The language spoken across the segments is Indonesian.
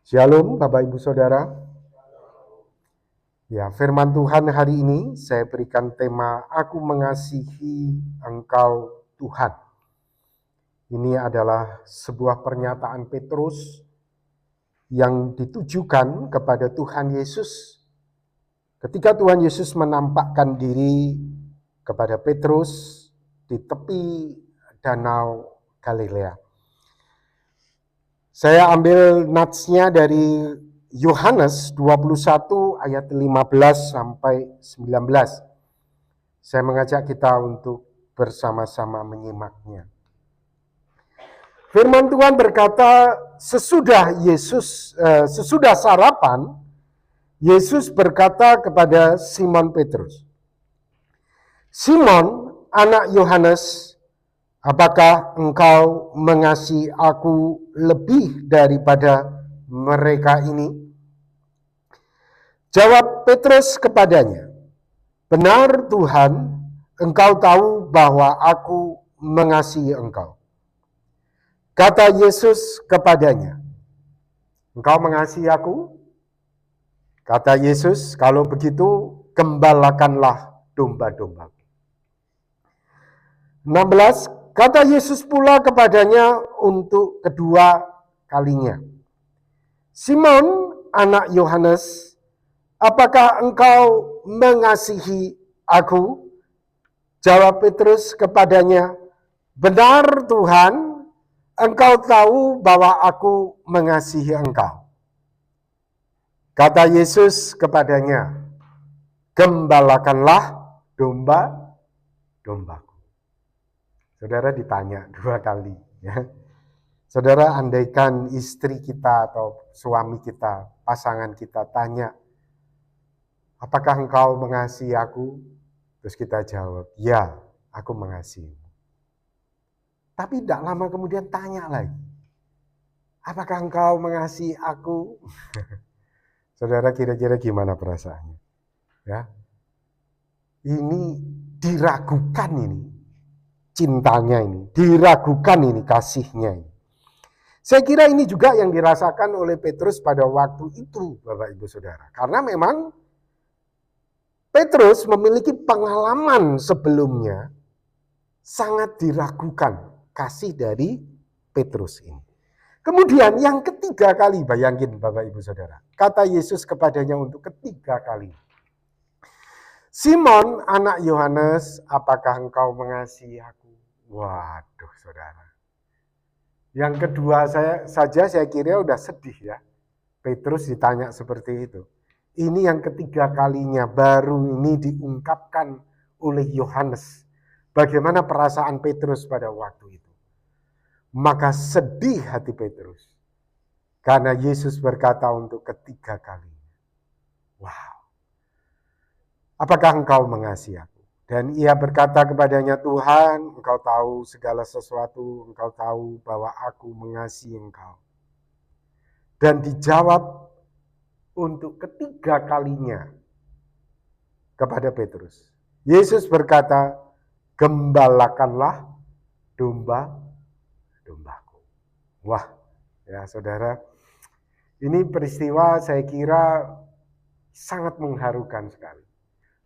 Shalom Bapak Ibu Saudara. Ya, firman Tuhan hari ini saya berikan tema Aku mengasihi Engkau Tuhan. Ini adalah sebuah pernyataan Petrus yang ditujukan kepada Tuhan Yesus. Ketika Tuhan Yesus menampakkan diri kepada Petrus di tepi Danau Galilea. Saya ambil natsnya dari Yohanes 21 ayat 15 sampai 19. Saya mengajak kita untuk bersama-sama menyimaknya. Firman Tuhan berkata, sesudah sarapan, Yesus berkata kepada Simon Petrus, "Simon, anak Yohanes, apakah engkau mengasihi aku lebih daripada mereka ini?" Jawab Petrus kepadanya, "Benar Tuhan, engkau tahu bahwa aku mengasihi engkau." Kata Yesus kepadanya, "Engkau mengasihi aku?" Kata Yesus, "Kalau begitu, gembalakanlah domba-dombaku." 16, kata Yesus pula kepadanya untuk kedua kalinya, "Simon, anak Yohanes, apakah engkau mengasihi aku?" Jawab Petrus kepadanya, "Benar Tuhan, engkau tahu bahwa aku mengasihi engkau." Kata Yesus kepadanya, "Gembalakanlah domba-dombaku." Saudara ditanya dua kali. Ya. Saudara, andaikan istri kita atau suami kita, pasangan kita tanya, "Apakah engkau mengasihi aku?" Terus kita jawab, "Ya, aku mengasihi." Tapi tidak lama kemudian tanya lagi, "Apakah engkau mengasihi aku?" Saudara, kira-kira gimana perasaannya? Ya, ini diragukan ini. Cintanya ini, diragukan ini kasihnya ini. Saya kira ini juga yang dirasakan oleh Petrus pada waktu itu, Bapak Ibu Saudara. Karena memang Petrus memiliki pengalaman sebelumnya sangat diragukan kasih dari Petrus ini. Kemudian yang ketiga kali, bayangin Bapak Ibu Saudara, kata Yesus kepadanya untuk ketiga kali, "Simon, anak Yohanes, apakah engkau mengasihi aku?" Waduh, saudara. Yang kedua saya kira udah sedih ya. Petrus ditanya seperti itu. Ini yang ketiga kalinya baru ini diungkapkan oleh Yohanes. Bagaimana perasaan Petrus pada waktu itu. Maka sedih hati Petrus. Karena Yesus berkata untuk ketiga kalinya. Wow. Apakah engkau mengasihi aku? Dan ia berkata kepadanya, "Tuhan, engkau tahu segala sesuatu, engkau tahu bahwa aku mengasihi engkau." Dan dijawab untuk ketiga kalinya kepada Petrus. Yesus berkata, "Gembalakanlah domba-dombaku." Wah, ya saudara, ini peristiwa saya kira sangat mengharukan sekali.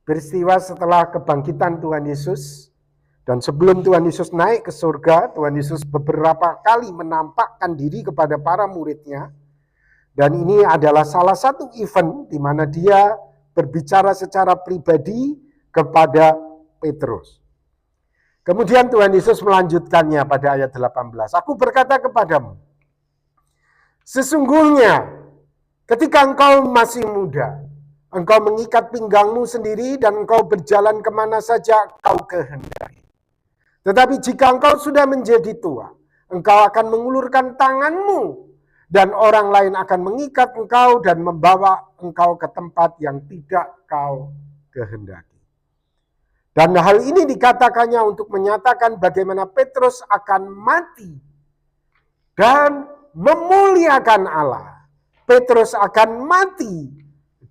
Peristiwa setelah kebangkitan Tuhan Yesus, dan sebelum Tuhan Yesus naik ke surga, Tuhan Yesus beberapa kali menampakkan diri kepada para muridnya, dan ini adalah salah satu event di mana dia berbicara secara pribadi kepada Petrus. Kemudian Tuhan Yesus melanjutkannya pada ayat 18, "Aku berkata kepadamu, sesungguhnya ketika engkau masih muda, engkau mengikat pinggangmu sendiri dan engkau berjalan kemana saja kau kehendaki. Tetapi jika engkau sudah menjadi tua, engkau akan mengulurkan tanganmu dan orang lain akan mengikat engkau dan membawa engkau ke tempat yang tidak kau kehendaki." Dan hal ini dikatakannya untuk menyatakan bagaimana Petrus akan mati dan memuliakan Allah. Petrus akan mati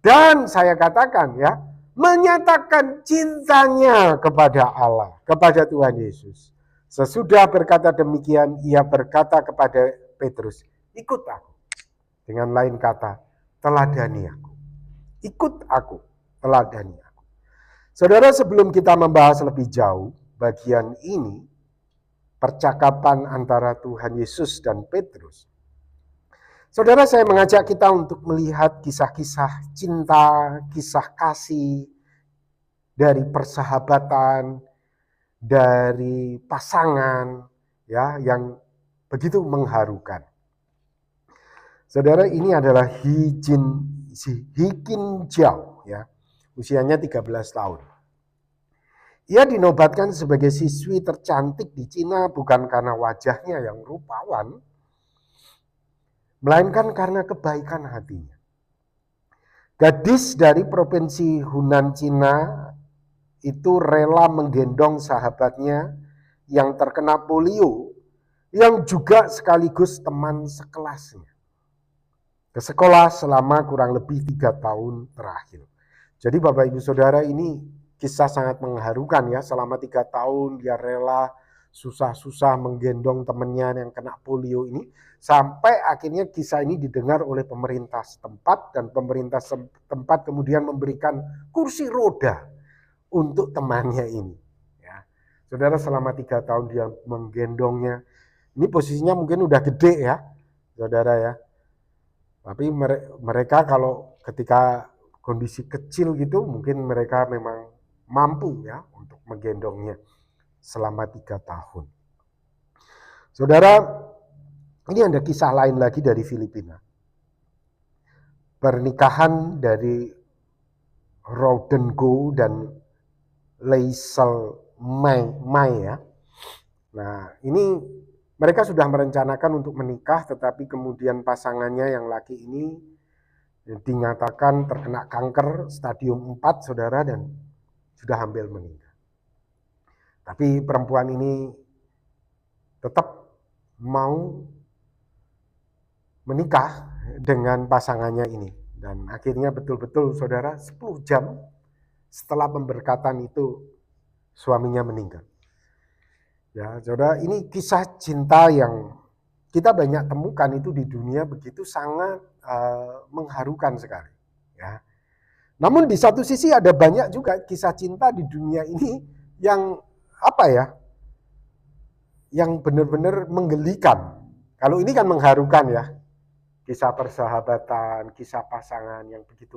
dan saya katakan ya, menyatakan cintanya kepada Allah, kepada Tuhan Yesus. Sesudah berkata demikian, ia berkata kepada Petrus, "Ikut aku." Dengan lain kata, teladani aku. Ikut aku, teladani aku. Saudara, sebelum kita membahas lebih jauh bagian ini, percakapan antara Tuhan Yesus dan Petrus. Saudara, saya mengajak kita untuk melihat kisah-kisah cinta, kisah kasih, dari persahabatan, dari pasangan, ya, yang begitu mengharukan. Saudara, ini adalah He Qinjiao, ya, usianya 13 tahun. Ia dinobatkan sebagai siswi tercantik di Cina bukan karena wajahnya yang rupawan, melainkan karena kebaikan hatinya. Gadis dari provinsi Hunan, Cina, itu rela menggendong sahabatnya yang terkena polio, yang juga sekaligus teman sekelasnya, ke sekolah selama kurang lebih 3 tahun terakhir. Jadi Bapak Ibu Saudara, ini kisah sangat mengharukan ya. Selama 3 tahun dia rela susah-susah menggendong temannya yang kena polio ini, sampai akhirnya kisah ini didengar oleh pemerintah setempat, dan pemerintah setempat kemudian memberikan kursi roda untuk temannya ini. Ya. Saudara, selama 3 tahun dia menggendongnya. Ini posisinya mungkin udah gede ya, saudara ya. Tapi mereka kalau ketika kondisi kecil gitu, mungkin mereka memang mampu ya untuk menggendongnya selama 3 tahun. Saudara, ini ada kisah lain lagi dari Filipina. Pernikahan dari Roden Go dan Leisel Mai ya. Nah, ini mereka sudah merencanakan untuk menikah, tetapi kemudian pasangannya yang laki ini dinyatakan terkena kanker stadium 4, saudara, dan sudah hampir meninggal. Tapi perempuan ini tetap mau menikah dengan pasangannya ini. Dan akhirnya betul-betul, saudara, 10 jam setelah pemberkatan itu suaminya meninggal. Ya, saudara, ini kisah cinta yang kita banyak temukan itu di dunia, begitu sangat mengharukan sekali. Ya. Namun di satu sisi ada banyak juga kisah cinta di dunia ini yang apa ya, yang benar-benar menggelikan. Kalau ini kan mengharukan ya, kisah persahabatan, kisah pasangan yang begitu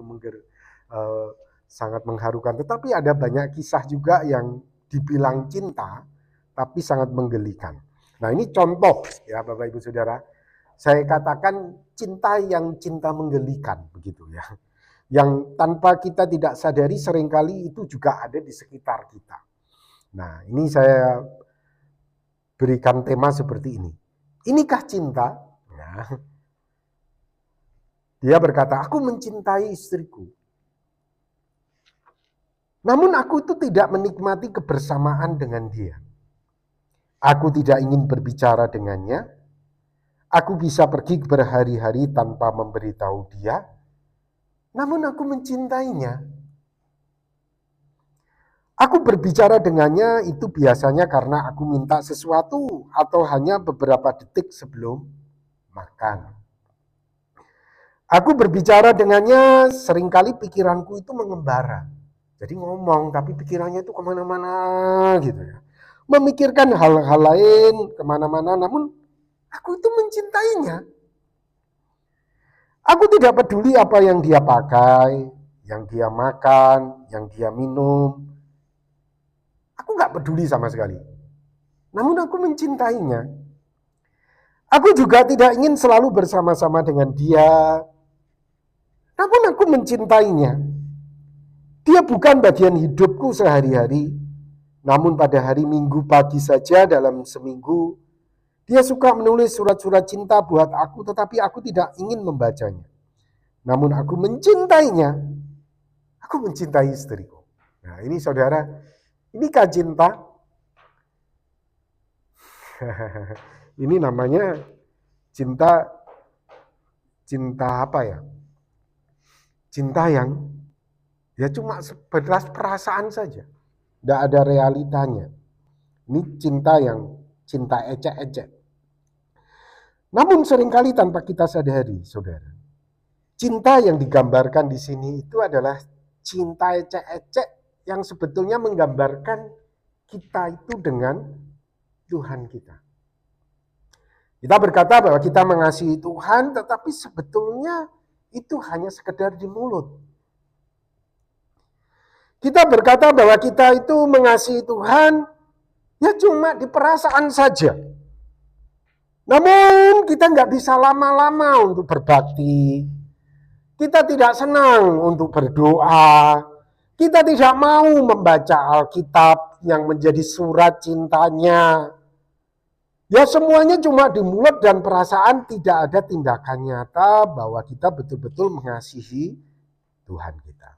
sangat mengharukan. Tetapi ada banyak kisah juga yang dibilang cinta, tapi sangat menggelikan. Nah, ini contoh ya Bapak Ibu Saudara. Saya katakan cinta yang cinta menggelikan begitu ya. Yang tanpa kita tidak sadari seringkali itu juga ada di sekitar kita. Nah, ini saya berikan tema seperti ini. Inikah cinta? Ya. Dia berkata, aku mencintai istriku. Namun aku itu tidak menikmati kebersamaan dengan dia. Aku tidak ingin berbicara dengannya. Aku bisa pergi berhari-hari tanpa memberitahu dia. Namun aku mencintainya. Aku berbicara dengannya itu biasanya karena aku minta sesuatu atau hanya beberapa detik sebelum makan. Aku berbicara dengannya, seringkali pikiranku itu mengembara. Jadi ngomong tapi pikirannya itu kemana-mana gitu ya. Memikirkan hal-hal lain kemana-mana, namun aku itu mencintainya. Aku tidak peduli apa yang dia pakai, yang dia makan, yang dia minum. Aku gak peduli sama sekali. Namun aku mencintainya. Aku juga tidak ingin selalu bersama-sama dengan dia. Namun aku mencintainya. Dia bukan bagian hidupku sehari-hari. Namun pada hari Minggu pagi saja dalam seminggu, dia suka menulis surat-surat cinta buat aku, tetapi aku tidak ingin membacanya. Namun aku mencintainya. Aku mencintai istriku. Nah, ini saudara, inikah cinta? Ini namanya cinta apa ya? Cinta yang ya cuma sebatas perasaan saja. Tidak ada realitanya. Ini cinta yang cinta ecek-ecek. Namun seringkali tanpa kita sadari, saudara, Cinta yang digambarkan di sini itu adalah cinta ecek-ecek yang sebetulnya menggambarkan kita itu dengan Tuhan kita. Kita berkata bahwa kita mengasihi Tuhan, tetapi sebetulnya itu hanya sekedar di mulut. Kita berkata bahwa kita itu mengasihi Tuhan, ya cuma di perasaan saja. Namun kita nggak bisa lama-lama untuk berbakti. Kita tidak senang untuk berdoa. Kita tidak mau membaca Alkitab yang menjadi surat cintanya. Ya semuanya cuma di mulut dan perasaan, tidak ada tindakan nyata bahwa kita betul-betul mengasihi Tuhan kita.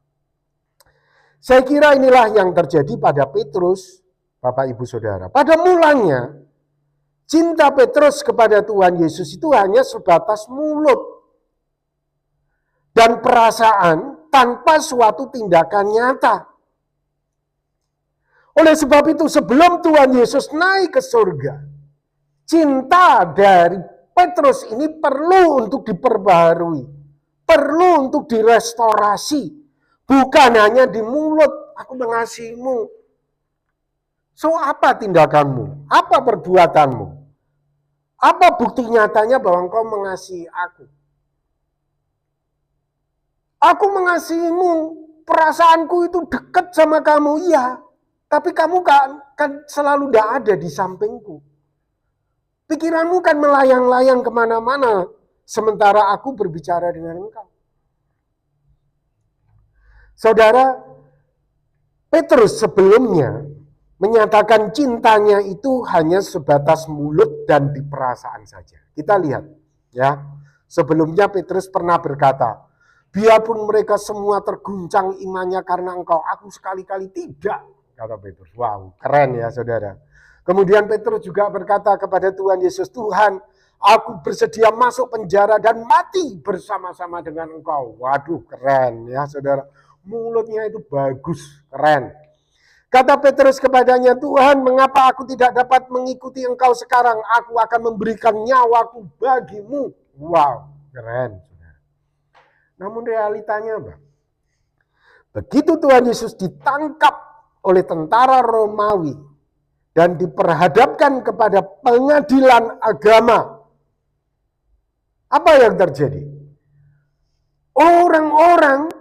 Saya kira inilah yang terjadi pada Petrus, Bapak Ibu Saudara. Pada mulanya, cinta Petrus kepada Tuhan Yesus itu hanya sebatas mulut dan perasaan tanpa suatu tindakan nyata. Oleh sebab itu, sebelum Tuhan Yesus naik ke surga, cinta dari Petrus ini perlu untuk diperbaharui, perlu untuk direstorasi, bukan hanya di mulut, aku mengasihimu. So, apa tindakanmu? Apa perbuatanmu? Apa bukti nyatanya bahwa engkau mengasihi aku? Aku mengasihimu, perasaanku itu dekat sama kamu, iya. Tapi kamu kan selalu tidak ada di sampingku. Pikiranmu kan melayang-layang kemana-mana, sementara aku berbicara dengan engkau. Saudara, Petrus sebelumnya menyatakan cintanya itu hanya sebatas mulut dan di perasaan saja. Kita lihat, ya. Sebelumnya Petrus pernah berkata, biarpun mereka semua terguncang imannya karena engkau, aku sekali-kali tidak, kata Petrus. Wow, keren ya saudara. Kemudian Petrus juga berkata kepada Tuhan Yesus, Tuhan, aku bersedia masuk penjara dan mati bersama-sama dengan engkau. Waduh, keren ya saudara. Mulutnya itu bagus, keren. Kata Petrus kepadanya, Tuhan, mengapa aku tidak dapat mengikuti engkau sekarang? Aku akan memberikan nyawaku bagimu. Wow, keren. Namun realitanya apa? Begitu Tuhan Yesus ditangkap oleh tentara Romawi dan diperhadapkan kepada pengadilan agama, apa yang terjadi? Orang-orang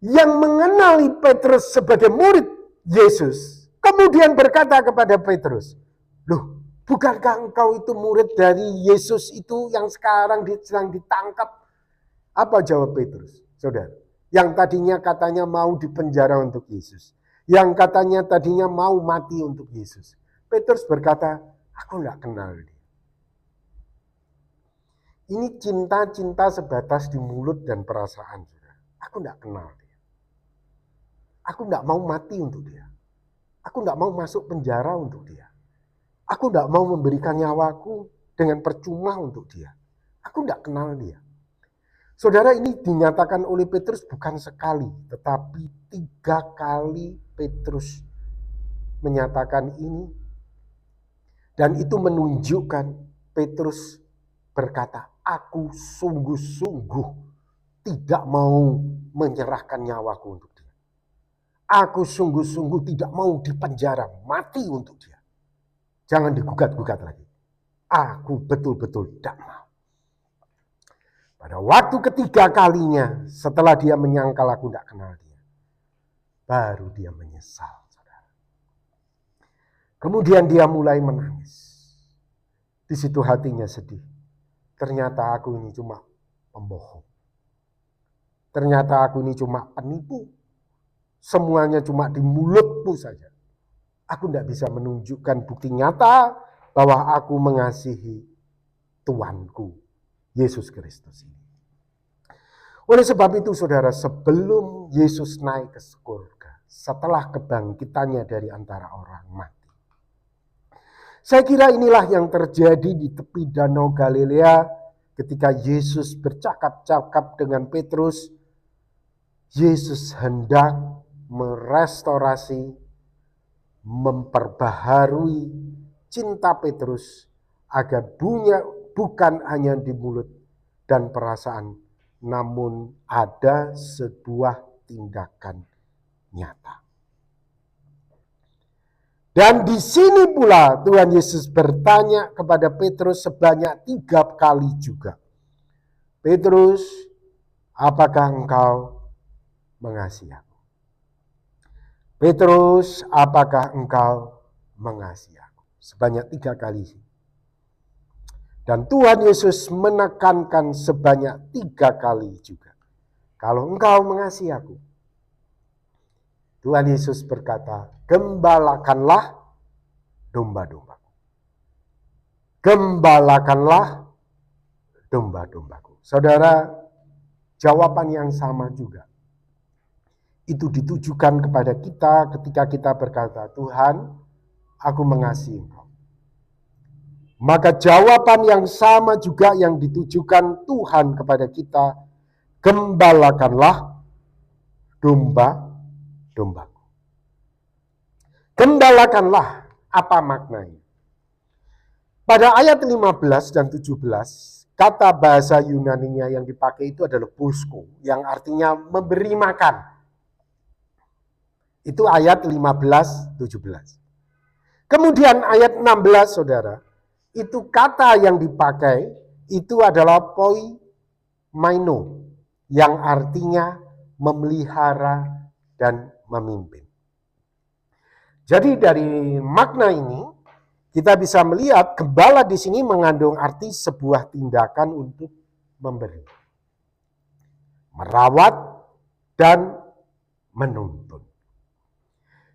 yang mengenali Petrus sebagai murid Yesus kemudian berkata kepada Petrus, loh, bukankah engkau itu murid dari Yesus itu yang sekarang sedang ditangkap? Apa jawab Petrus? Saudara, yang tadinya katanya mau dipenjara untuk Yesus, yang katanya tadinya mau mati untuk Yesus. Petrus berkata, aku enggak kenal dia. Ini cinta-cinta sebatas di mulut dan perasaan. Aku enggak kenal dia. Aku enggak mau mati untuk dia. Aku enggak mau masuk penjara untuk dia. Aku enggak mau memberikan nyawaku dengan percuma untuk dia. Aku enggak kenal dia. Saudara, ini dinyatakan oleh Petrus bukan sekali, tetapi 3 kali Petrus menyatakan ini. Dan itu menunjukkan Petrus berkata, aku sungguh-sungguh tidak mau menyerahkan nyawaku untuk dia. Aku sungguh-sungguh tidak mau dipenjara, mati untuk dia. Jangan digugat-gugat lagi. Aku betul-betul tidak mau. Pada waktu ketiga kalinya, setelah dia menyangkal aku tidak kenal dia, baru dia menyesal. Saudara. Kemudian dia mulai menangis. Di situ hatinya sedih. Ternyata aku ini cuma pembohong. Ternyata aku ini cuma penipu. Semuanya cuma di mulutmu saja. Aku tidak bisa menunjukkan bukti nyata bahwa aku mengasihi Tuanku, Yesus Kristus ini. Oleh sebab itu saudara, sebelum Yesus naik ke surga, setelah kebangkitannya dari antara orang mati, saya kira inilah yang terjadi di tepi Danau Galilea ketika Yesus bercakap-cakap dengan Petrus. Yesus hendak merestorasi, memperbaharui cinta Petrus agar bukan hanya di mulut dan perasaan, namun ada sebuah tindakan nyata. Dan di sini pula Tuhan Yesus bertanya kepada Petrus sebanyak 3 kali juga. Petrus, apakah engkau mengasihi aku? Petrus, apakah engkau mengasihi aku? Sebanyak 3 kali. Dan Tuhan Yesus menekankan sebanyak 3 kali juga. Kalau engkau mengasihi aku, Tuhan Yesus berkata, gembalakanlah domba-dombaku. Gembalakanlah domba-dombaku. Saudara, jawaban yang sama juga. Itu ditujukan kepada kita ketika kita berkata, Tuhan, aku mengasihi engkau. Maka jawaban yang sama juga yang ditujukan Tuhan kepada kita, gembalakanlah domba-dombaku. Gembalakanlah, apa maknanya? Pada ayat 15 dan 17, kata bahasa Yunaninya yang dipakai itu adalah bosko, yang artinya memberi makan. Itu ayat 15-17. Kemudian ayat 16, saudara, itu kata yang dipakai itu adalah poimaino, yang artinya memelihara dan memimpin. Jadi dari makna ini kita bisa melihat gembala di sini mengandung arti sebuah tindakan untuk memberi, merawat dan menuntun.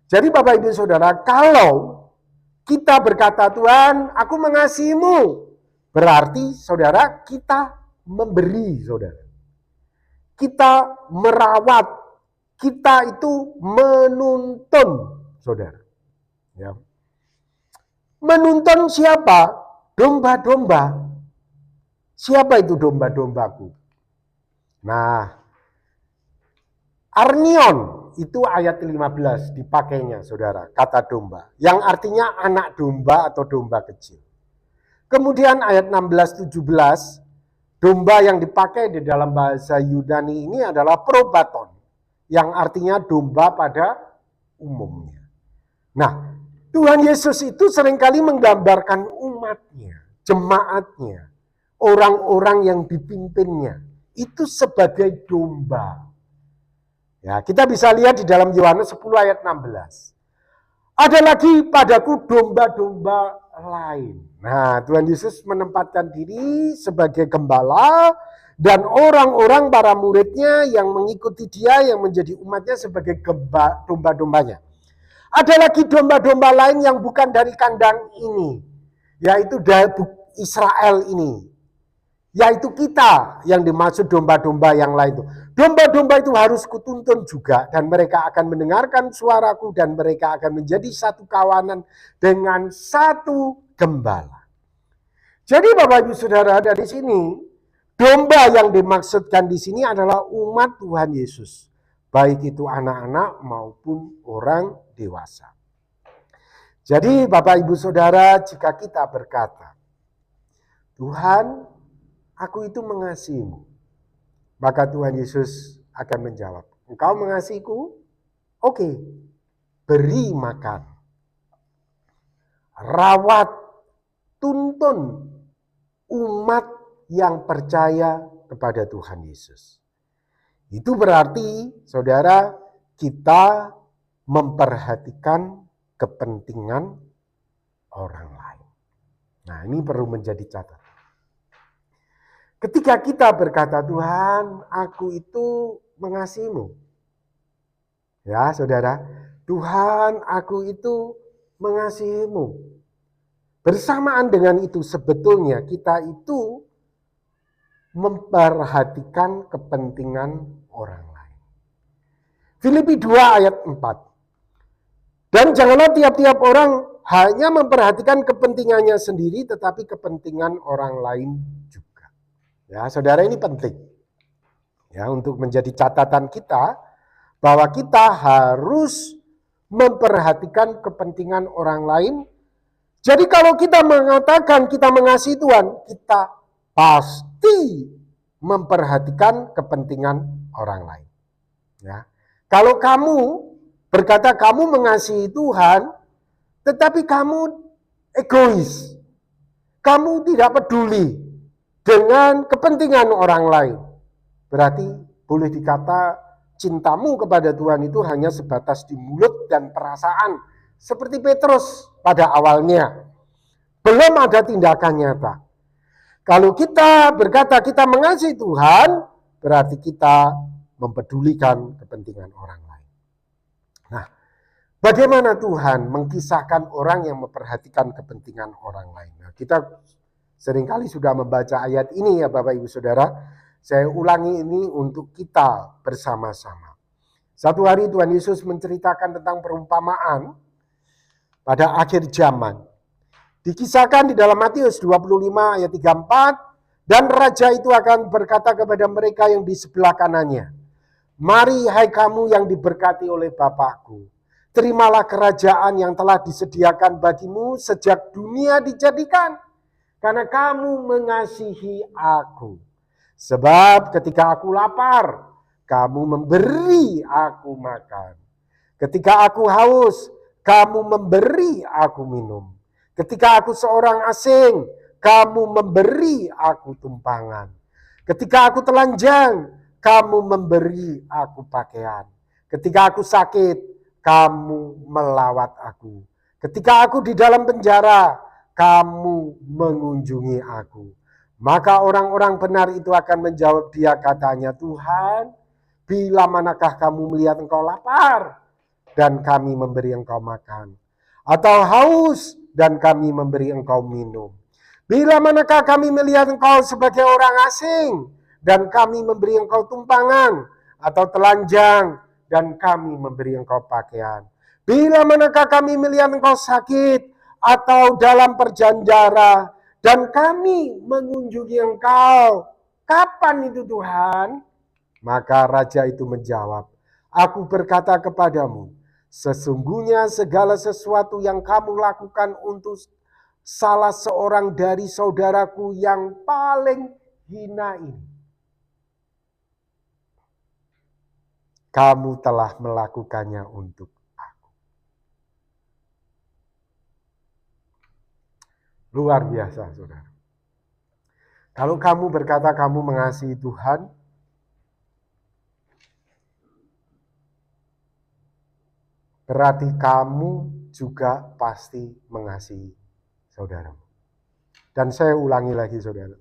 Jadi Bapak Ibu Saudara, kalau kita berkata, Tuhan, aku mengasihimu, berarti saudara kita memberi, saudara. Kita merawat, kita itu menuntun, saudara. Ya. Menuntun siapa? Domba-domba. Siapa itu domba-dombaku? Nah, arnion. Itu ayat 15 dipakainya, saudara, kata domba. Yang artinya anak domba atau domba kecil. Kemudian ayat 16-17, domba yang dipakai di dalam bahasa Yunani ini adalah probaton. Yang artinya domba pada umumnya. Nah, Tuhan Yesus itu seringkali menggambarkan umatnya, jemaatnya, orang-orang yang dipimpinnya. Itu sebagai domba. Ya, kita bisa lihat di dalam Yohanes 10 ayat 16. Ada lagi padaku domba-domba lain. Nah, Tuhan Yesus menempatkan diri sebagai gembala dan orang-orang para muridnya yang mengikuti dia, yang menjadi umatnya sebagai domba-dombanya. Ada lagi domba-domba lain yang bukan dari kandang ini, yaitu dari Israel ini. Yaitu kita yang dimaksud domba-domba yang lain itu. Domba-domba itu harus kutuntun juga, dan mereka akan mendengarkan suaraku, dan mereka akan menjadi satu kawanan dengan satu gembala. Jadi Bapak Ibu Saudara, dari sini domba yang dimaksudkan di sini adalah umat Tuhan Yesus, baik itu anak-anak maupun orang dewasa. Jadi Bapak Ibu Saudara, jika kita berkata, Tuhan, aku itu mengasihimu, maka Tuhan Yesus akan menjawab, engkau mengasihiku? Oke, beri makan, rawat, tuntun umat yang percaya kepada Tuhan Yesus. Itu berarti, saudara, kita memperhatikan kepentingan orang lain. Nah, ini perlu menjadi catatan. Ketika kita berkata, Tuhan, aku itu mengasihimu. Ya, saudara, Tuhan, aku itu mengasihimu. Bersamaan dengan itu sebetulnya kita itu memperhatikan kepentingan orang lain. Filipi 2 ayat 4. Dan janganlah tiap-tiap orang hanya memperhatikan kepentingannya sendiri, tetapi kepentingan orang lain juga. Ya, saudara, ini penting. Ya, untuk menjadi catatan kita bahwa kita harus memperhatikan kepentingan orang lain. Jadi kalau kita mengatakan kita mengasihi Tuhan, kita pasti memperhatikan kepentingan orang lain. Ya. Kalau kamu berkata kamu mengasihi Tuhan, tetapi kamu egois, kamu tidak peduli dengan kepentingan orang lain, berarti boleh dikata cintamu kepada Tuhan itu hanya sebatas di mulut dan perasaan, seperti Petrus pada awalnya. Belum ada tindakan nyata. Kalau kita berkata kita mengasihi Tuhan, berarti kita mempedulikan kepentingan orang lain. Nah, bagaimana Tuhan mengkisahkan orang yang memperhatikan kepentingan orang lain? Nah, kita seringkali sudah membaca ayat ini ya Bapak Ibu Saudara. Saya ulangi ini untuk kita bersama-sama. Satu hari Tuhan Yesus menceritakan tentang perumpamaan pada akhir zaman. Dikisahkan di dalam Matius 25 ayat 34, dan raja itu akan berkata kepada mereka yang di sebelah kanannya, "Mari hai kamu yang diberkati oleh Bapakku, terimalah kerajaan yang telah disediakan bagimu sejak dunia dijadikan, karena kamu mengasihi aku. Sebab ketika aku lapar, kamu memberi aku makan. Ketika aku haus, kamu memberi aku minum. Ketika aku seorang asing, kamu memberi aku tumpangan. Ketika aku telanjang, kamu memberi aku pakaian. Ketika aku sakit, kamu melawat aku. Ketika aku di dalam penjara, kamu mengunjungi aku." Maka orang-orang benar itu akan menjawab dia katanya, "Tuhan, bila manakah kamu melihat engkau lapar dan kami memberi engkau makan, atau haus dan kami memberi engkau minum? Bila manakah kami melihat engkau sebagai orang asing dan kami memberi engkau tumpangan, atau telanjang dan kami memberi engkau pakaian? Bila manakah kami melihat engkau sakit atau dalam perjandara dan kami mengunjungi engkau? Kapan itu Tuhan?" Maka raja itu menjawab, "Aku berkata kepadamu, sesungguhnya segala sesuatu yang kamu lakukan untuk salah seorang dari saudaraku yang paling hina ini, kamu telah melakukannya untuk aku." Luar biasa, saudara. Kalau kamu berkata kamu mengasihi Tuhan, berarti kamu juga pasti mengasihi saudaramu. Dan saya ulangi lagi saudara.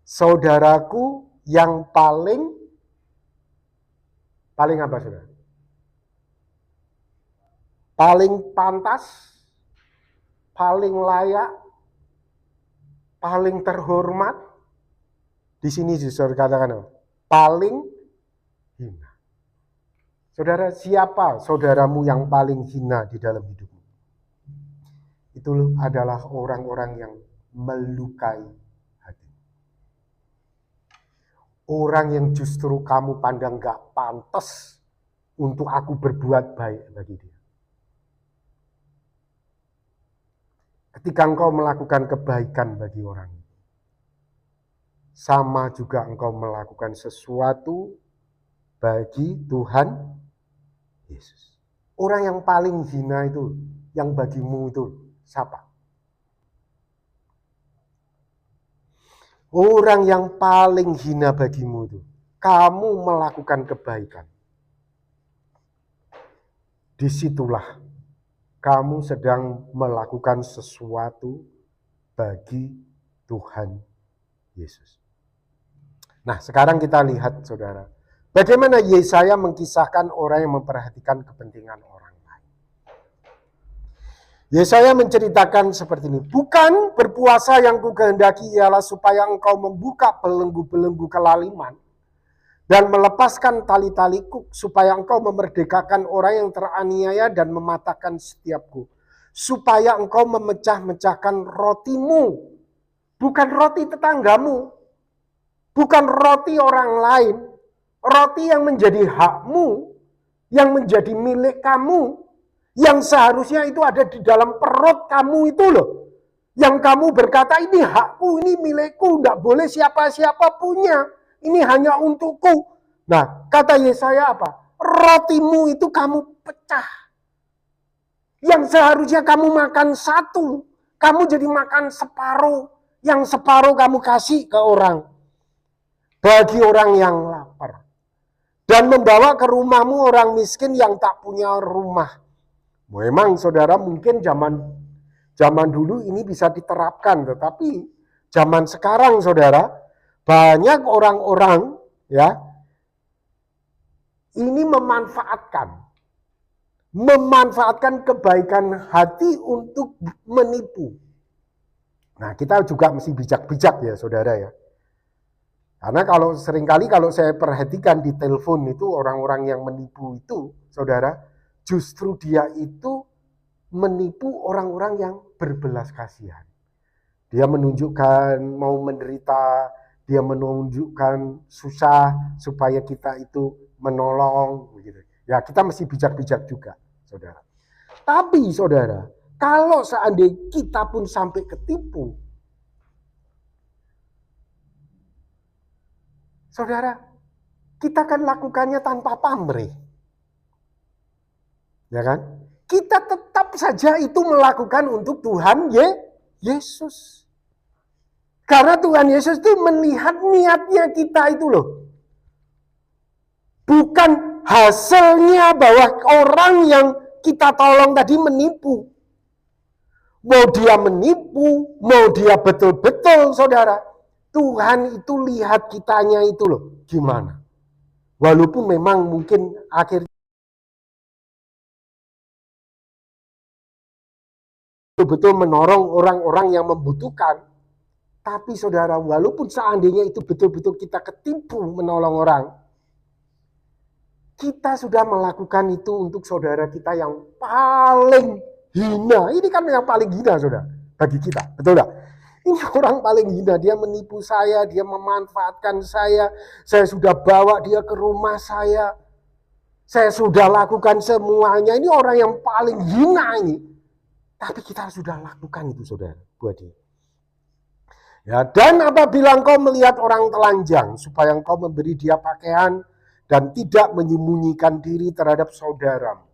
Saudaraku yang paling apa saudara? Paling pantas, paling layak, paling terhormat. Di sini justru katakan apa? Paling hina. Saudara, siapa saudaramu yang paling hina di dalam hidupmu? Itu adalah orang-orang yang melukai hati. Orang yang justru kamu pandang gak pantas untuk aku berbuat baik bagi dia. Ketika engkau melakukan kebaikan bagi orang, sama juga engkau melakukan sesuatu bagi Tuhan Yesus. Orang yang paling hina itu, yang bagimu itu siapa? Orang yang paling hina bagimu itu, kamu melakukan kebaikan. Disitulah kamu sedang melakukan sesuatu bagi Tuhan Yesus. Nah, sekarang kita lihat saudara, bagaimana Yesaya mengkisahkan orang yang memperhatikan kepentingan orang lain. Yesaya menceritakan seperti ini, "Bukan berpuasa yang kukehendaki ialah supaya engkau membuka belenggu-belenggu kelaliman dan melepaskan tali-tali kuk, supaya engkau memerdekakan orang yang teraniaya dan mematahkan setiap kuk, supaya engkau memecah-mecahkan rotimu." Bukan roti tetanggamu, bukan roti orang lain, roti yang menjadi hakmu, yang menjadi milik kamu, yang seharusnya itu ada di dalam perut kamu itu loh, Yang kamu berkata, ini hakku, ini milikku, tidak boleh siapa-siapa punya. Ini hanya untukku. Nah, kata Yesaya apa? Rotimu itu kamu pecah. Yang seharusnya kamu makan satu, kamu jadi makan separuh. Yang separuh kamu kasih ke orang. Bagi orang yang lapar. Dan membawa ke rumahmu orang miskin yang tak punya rumah. Memang saudara mungkin zaman dulu ini bisa diterapkan, tetapi zaman sekarang saudara, banyak orang-orang ya ini memanfaatkan kebaikan hati untuk menipu. Nah, kita juga mesti bijak-bijak ya saudara ya. Karena seringkali kalau saya perhatikan di telepon itu orang-orang yang menipu itu, saudara, justru dia itu menipu orang-orang yang berbelas kasihan. Dia menunjukkan mau menderita, dia menunjukkan susah supaya kita itu menolong begitu. Ya, kita mesti bijak-bijak juga, saudara. Tapi saudara, kalau seandainya kita pun sampai ketipu, saudara, kita kan lakukannya tanpa pamrih. Ya kan? Kita tetap saja itu melakukan untuk Tuhan Yesus. Karena Tuhan Yesus itu melihat niatnya kita itu loh. Bukan hasilnya bahwa orang yang kita tolong tadi menipu. Mau dia menipu, mau dia betul-betul saudara. Tuhan itu lihat kitanya itu loh. Gimana? Walaupun memang mungkin akhirnya betul-betul menolong orang-orang yang membutuhkan. Tapi saudara, walaupun seandainya itu betul-betul kita ketipu menolong orang, kita sudah melakukan itu untuk saudara kita yang paling hina. Ini kan yang paling hina saudara, bagi kita, betul tidak? Ini orang paling hina, dia menipu saya, dia memanfaatkan saya sudah bawa dia ke rumah saya sudah lakukan semuanya, ini orang yang paling hina ini. Tapi kita sudah lakukan itu saudara, buat dia. Ya, dan apabila engkau melihat orang telanjang, supaya engkau memberi dia pakaian dan tidak menyembunyikan diri terhadap saudaramu.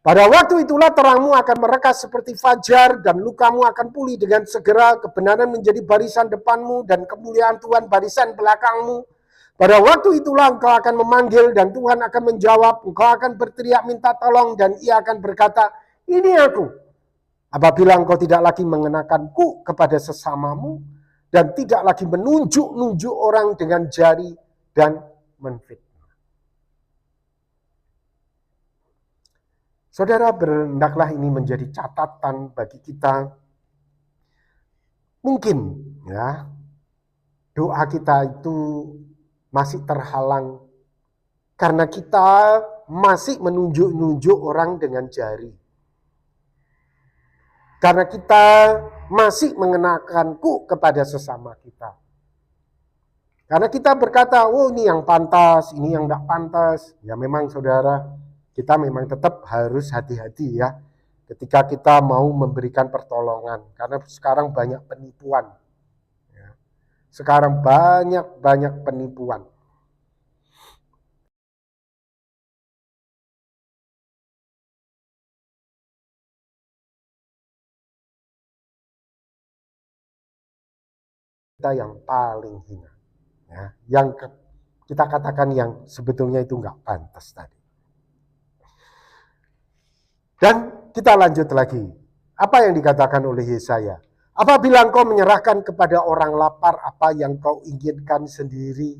Pada waktu itulah terangmu akan merekas seperti fajar dan lukamu akan pulih dengan segera, kebenaran menjadi barisan depanmu dan kemuliaan Tuhan barisan belakangmu. Pada waktu itulah engkau akan memanggil dan Tuhan akan menjawab, engkau akan berteriak minta tolong dan ia akan berkata, ini aku. Apabila engkau tidak lagi mengenakanku kepada sesamamu dan tidak lagi menunjuk-nunjuk orang dengan jari dan menfitnah. Saudara, hendaklah ini menjadi catatan bagi kita. Mungkin ya doa kita itu masih terhalang karena kita masih menunjuk-nunjuk orang dengan jari. Karena kita masih mengenakanku kepada sesama kita. Karena kita berkata, oh ini yang pantas, ini yang tidak pantas. Ya memang saudara, kita memang tetap harus hati-hati ya ketika kita mau memberikan pertolongan. Karena sekarang banyak penipuan. Ya. Sekarang banyak penipuan. Kita yang paling hina. Ya, yang kita katakan yang sebetulnya itu nggak pantas tadi. Dan kita lanjut lagi. Apa yang dikatakan oleh Yesaya? Apabila engkau menyerahkan kepada orang lapar apa yang kau inginkan sendiri.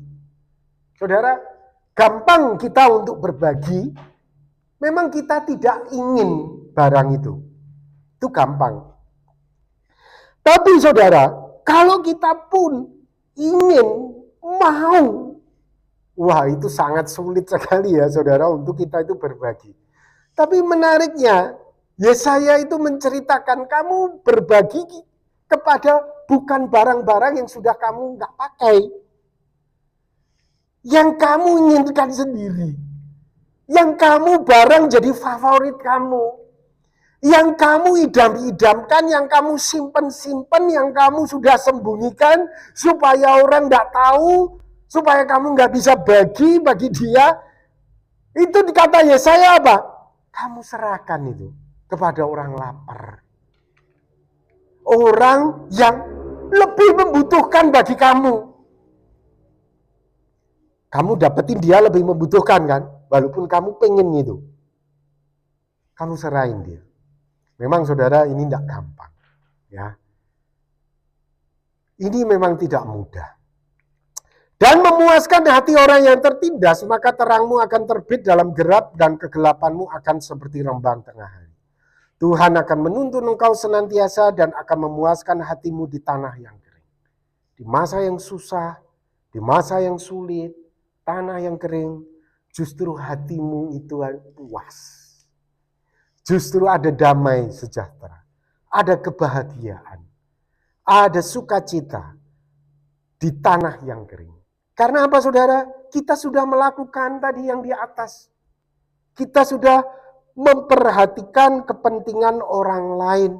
Saudara, gampang kita untuk berbagi. Memang kita tidak ingin barang itu. Itu gampang. Tapi saudara, kalau kita pun ingin, mau, wah itu sangat sulit sekali ya saudara untuk kita itu berbagi. Tapi menariknya, Yesaya itu menceritakan kamu berbagi kepada bukan barang-barang yang sudah kamu nggak pakai. Yang kamu inginkan sendiri. Yang kamu barang jadi favorit kamu. Yang kamu idam-idamkan, yang kamu simpen-simpen, yang kamu sudah sembunyikan supaya orang tidak tahu, supaya kamu nggak bisa bagi dia, itu dikata Yesaya apa? Kamu serahkan itu kepada orang lapar. Orang yang lebih membutuhkan bagi kamu. Kamu dapetin dia lebih membutuhkan kan? Walaupun kamu pengen itu. Kamu serahin dia. Memang saudara ini tidak gampang. Ya. Ini memang tidak mudah. Dan memuaskan hati orang yang tertindas, maka terangmu akan terbit dalam gelap dan kegelapanmu akan seperti rembang tengah hari. Tuhan akan menuntun engkau senantiasa dan akan memuaskan hatimu di tanah yang kering. Di masa yang susah, di masa yang sulit, tanah yang kering, justru hatimu itu puas. Justru ada damai sejahtera, ada kebahagiaan, ada sukacita di tanah yang kering. Karena apa saudara? Kita sudah melakukan tadi yang di atas. Kita sudah memperhatikan kepentingan orang lain.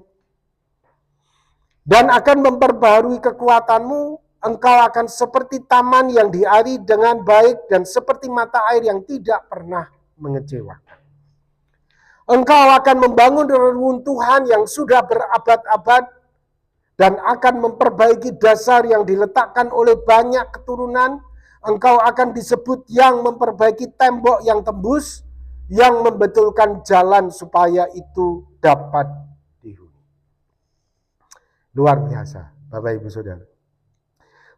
Dan akan memperbarui kekuatanmu, engkau akan seperti taman yang diari dengan baik dan seperti mata air yang tidak pernah mengecewakan. Engkau akan membangun reruntuhan yang sudah berabad-abad dan akan memperbaiki dasar yang diletakkan oleh banyak keturunan. Engkau akan disebut yang memperbaiki tembok yang tembus, yang membetulkan jalan supaya itu dapat dihuni. Luar biasa, Bapak Ibu Saudara.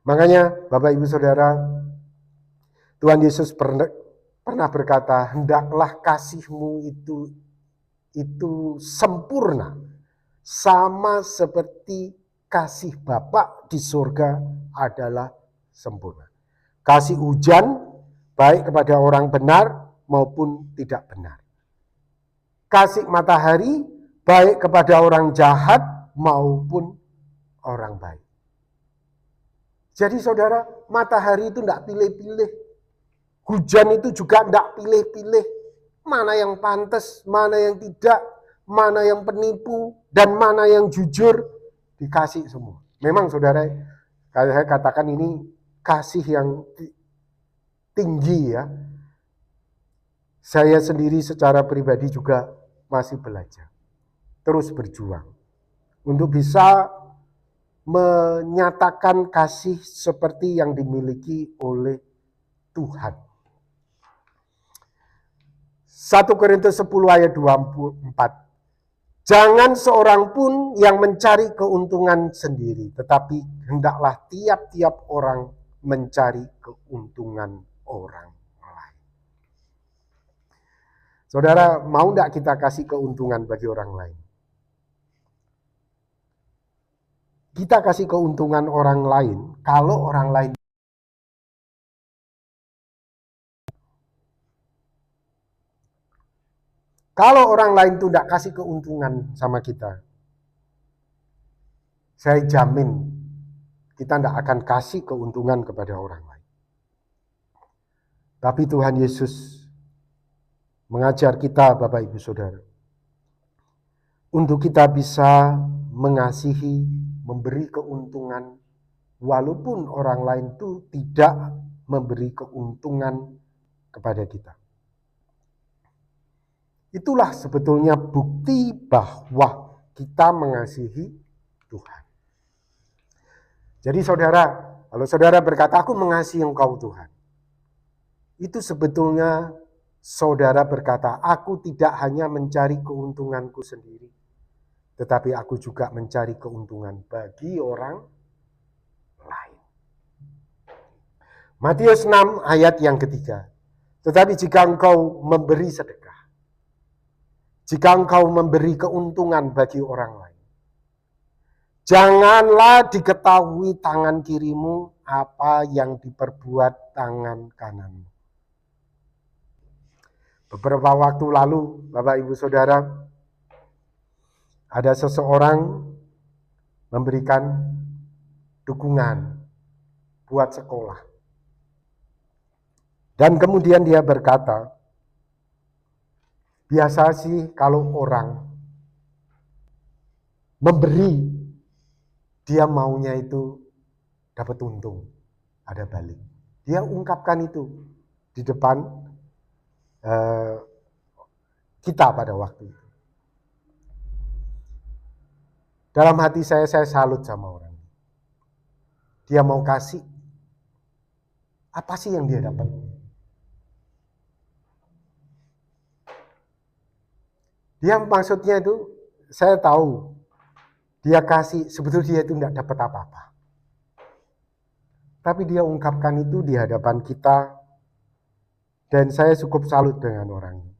Makanya Bapak Ibu Saudara, Tuhan Yesus pernah berkata, hendaklah kasihmu itu sempurna, sama seperti kasih Bapa di surga adalah sempurna. Kasih hujan baik kepada orang benar maupun tidak benar. Kasih matahari baik kepada orang jahat maupun orang baik. Jadi saudara, matahari itu tidak pilih-pilih. Hujan itu juga tidak pilih-pilih. Mana yang pantas, mana yang tidak, mana yang penipu, dan mana yang jujur, dikasih semua. Memang saudara, saya katakan ini kasih yang tinggi ya. Saya sendiri secara pribadi juga masih belajar. Terus berjuang. Untuk bisa menyatakan kasih seperti yang dimiliki oleh Tuhan. 1 Korintus 10 ayat 24. Jangan seorang pun yang mencari keuntungan sendiri, tetapi hendaklah tiap-tiap orang mencari keuntungan orang lain. Saudara, mau enggak kita kasih keuntungan bagi orang lain? Kita kasih keuntungan orang lain, kalau orang lain itu tidak kasih keuntungan sama kita, saya jamin kita tidak akan kasih keuntungan kepada orang lain. Tapi Tuhan Yesus mengajar kita, Bapak Ibu Saudara, untuk kita bisa mengasihi, memberi keuntungan, walaupun orang lain itu tidak memberi keuntungan kepada kita. Itulah sebetulnya bukti bahwa kita mengasihi Tuhan. Jadi saudara, kalau saudara berkata, aku mengasihi engkau Tuhan, itu sebetulnya saudara berkata, aku tidak hanya mencari keuntunganku sendiri, tetapi aku juga mencari keuntungan bagi orang lain. Matius 6 ayat yang ketiga. Tetapi jika engkau memberi sedekah, jika engkau memberi keuntungan bagi orang lain, janganlah diketahui tangan kirimu apa yang diperbuat tangan kananmu. Beberapa waktu lalu, Bapak Ibu Saudara, ada seseorang memberikan dukungan buat sekolah. Dan kemudian dia berkata, biasa sih kalau orang memberi, dia maunya itu dapat untung, ada balik. Dia ungkapkan itu di depan kita pada waktu itu. Dalam hati saya salut sama orang. Dia mau kasih, apa sih yang dia dapat? Dia maksudnya itu, saya tahu, dia kasih, sebetulnya dia itu tidak dapat apa-apa. Tapi dia ungkapkan itu di hadapan kita, dan saya cukup salut dengan orang ini.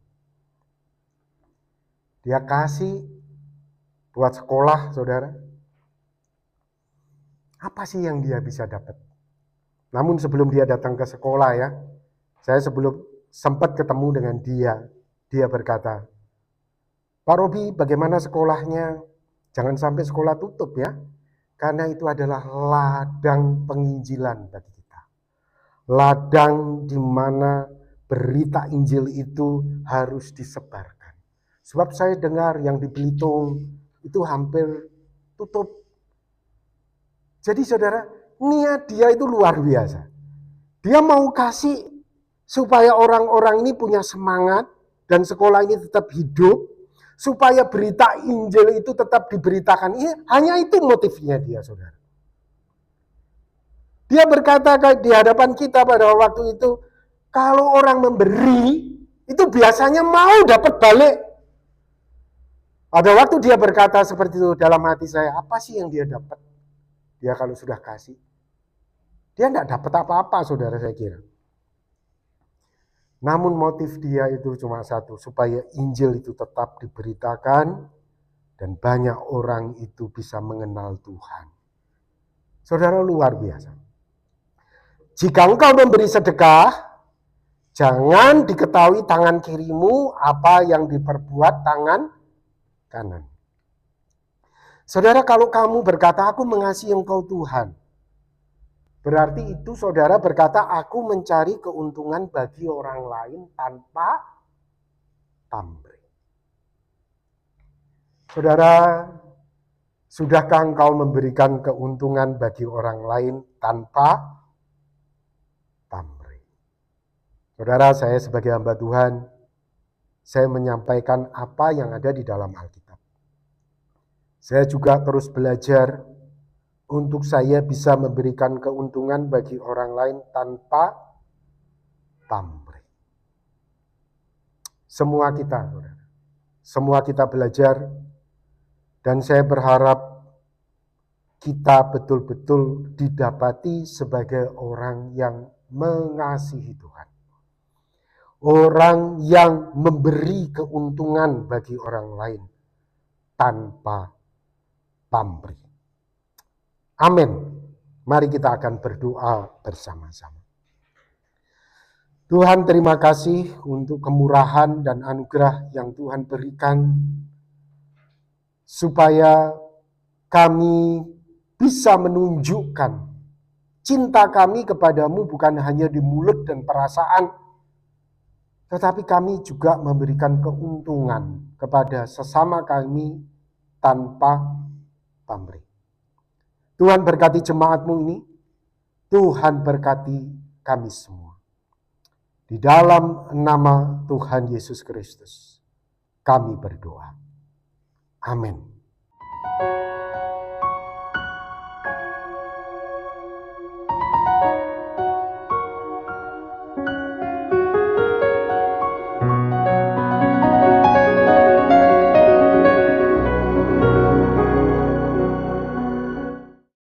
Dia kasih buat sekolah, saudara. Apa sih yang dia bisa dapat? Namun sebelum dia datang ke sekolah ya, saya sebelum sempat ketemu dengan dia berkata, Pak Robi, bagaimana sekolahnya? Jangan sampai sekolah tutup ya, karena itu adalah ladang penginjilan bagi kita. Ladang di mana berita Injil itu harus disebarkan. Sebab saya dengar yang di Belitung itu hampir tutup. Jadi saudara, niat dia itu luar biasa. Dia mau kasih supaya orang-orang ini punya semangat dan sekolah ini tetap hidup, supaya berita Injil itu tetap diberitakan. Hanya itu motifnya dia, saudara. Dia berkata di hadapan kita pada waktu itu, kalau orang memberi, itu biasanya mau dapat balik. Pada waktu dia berkata seperti itu dalam hati saya, apa sih yang dia dapat? Dia kalau sudah kasih, dia tidak dapat apa-apa, saudara, saya kira. Namun motif dia itu cuma satu, supaya Injil itu tetap diberitakan dan banyak orang itu bisa mengenal Tuhan. Saudara, luar biasa. Jika engkau memberi sedekah, jangan diketahui tangan kirimu apa yang diperbuat tangan kanan. Saudara, kalau kamu berkata, aku mengasihi engkau Tuhan, berarti itu saudara berkata, aku mencari keuntungan bagi orang lain tanpa pamrih. Saudara, sudahkah engkau memberikan keuntungan bagi orang lain tanpa pamrih? Saudara, saya sebagai hamba Tuhan, saya menyampaikan apa yang ada di dalam Alkitab. Saya juga terus belajar untuk saya bisa memberikan keuntungan bagi orang lain tanpa pamrih. Semua kita belajar, dan saya berharap kita betul-betul didapati sebagai orang yang mengasihi Tuhan. Orang yang memberi keuntungan bagi orang lain tanpa pamrih. Amin. Mari kita akan berdoa bersama-sama. Tuhan, terima kasih untuk kemurahan dan anugerah yang Tuhan berikan, supaya kami bisa menunjukkan cinta kami kepadamu bukan hanya di mulut dan perasaan, tetapi kami juga memberikan keuntungan kepada sesama kami tanpa pamrih. Tuhan berkati jemaat-Mu ini, Tuhan berkati kami semua. Di dalam nama Tuhan Yesus Kristus, kami berdoa. Amin.